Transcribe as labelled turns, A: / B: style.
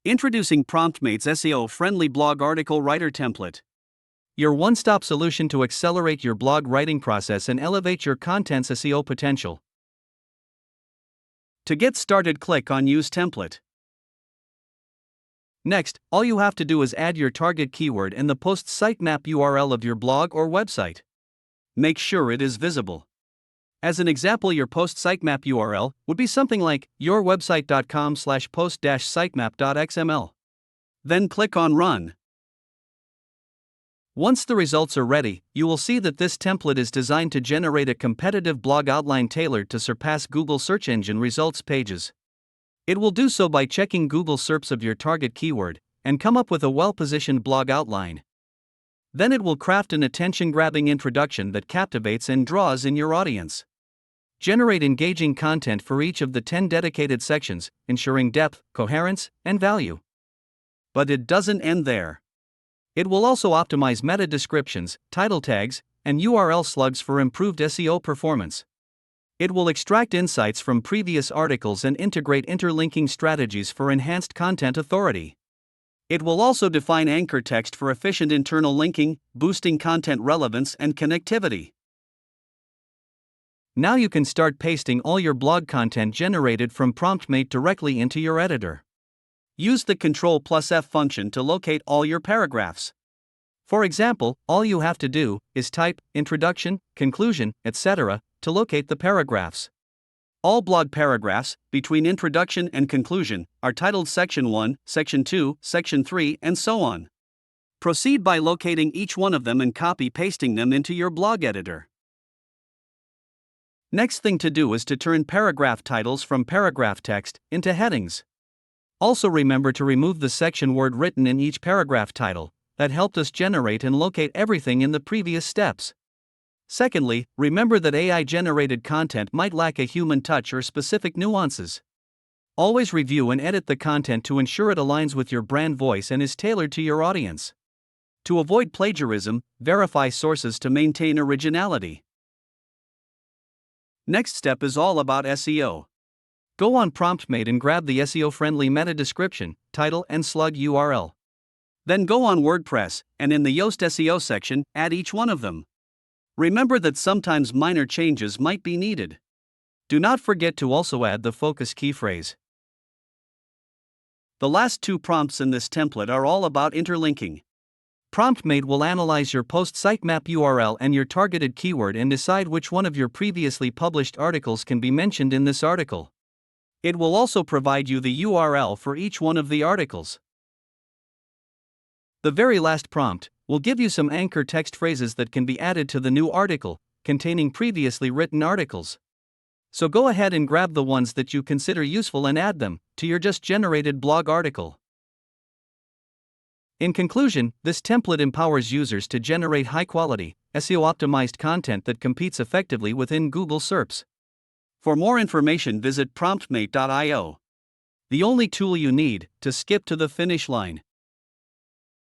A: Introducing PromptMate's SEO-Friendly Blog Article Writer template. Your one-stop solution to accelerate your blog writing process and elevate your content's SEO potential. To get started, click on Use Template. Next, all you have to do is add your target keyword and the post sitemap URL of your blog or website. Make sure it is visible. As an example, your post sitemap URL would be something like yourwebsite.com/post-sitemap.xml. Then click on Run. Once the results are ready, you will see that this template is designed to generate a competitive blog outline tailored to surpass Google search engine results pages. It will do so by checking Google SERPs of your target keyword and come up with a well-positioned blog outline. Then it will craft an attention-grabbing introduction that captivates and draws in your audience. Generate engaging content for each of the 10 dedicated sections, ensuring depth, coherence, and value. But it doesn't end there. It will also optimize meta descriptions, title tags, and URL slugs for improved SEO performance. It will extract insights from previous articles and integrate interlinking strategies for enhanced content authority. It will also define anchor text for efficient internal linking, boosting content relevance and connectivity. Now you can start pasting all your blog content generated from PromptMate directly into your editor. Use the Ctrl+F function to locate all your paragraphs. For example, all you have to do is type introduction, conclusion, etc. to locate the paragraphs. All blog paragraphs, between introduction and conclusion, are titled Section 1, Section 2, Section 3, and so on. Proceed by locating each one of them and copy-pasting them into your blog editor. Next thing to do is to turn paragraph titles from paragraph text into headings. Also remember to remove the section word written in each paragraph title that helped us generate and locate everything in the previous steps. Secondly, remember that AI-generated content might lack a human touch or specific nuances. Always review and edit the content to ensure it aligns with your brand voice and is tailored to your audience. To avoid plagiarism, verify sources to maintain originality. Next step is all about SEO. Go on PromptMate and grab the SEO-friendly meta description, title, and slug URL. Then go on WordPress, and in the Yoast SEO section, add each one of them. Remember that sometimes minor changes might be needed. Do not forget to also add the focus key phrase. The last two prompts in this template are all about interlinking. PromptMate will analyze your post sitemap URL and your targeted keyword and decide which one of your previously published articles can be mentioned in this article. It will also provide you the URL for each one of the articles. The very last prompt will give you some anchor text phrases that can be added to the new article, containing previously written articles. So go ahead and grab the ones that you consider useful and add them to your just generated blog article. In conclusion, this template empowers users to generate high-quality, SEO-optimized content that competes effectively within Google SERPs. For more information, visit promptmate.io. The only tool you need to skip to the finish line.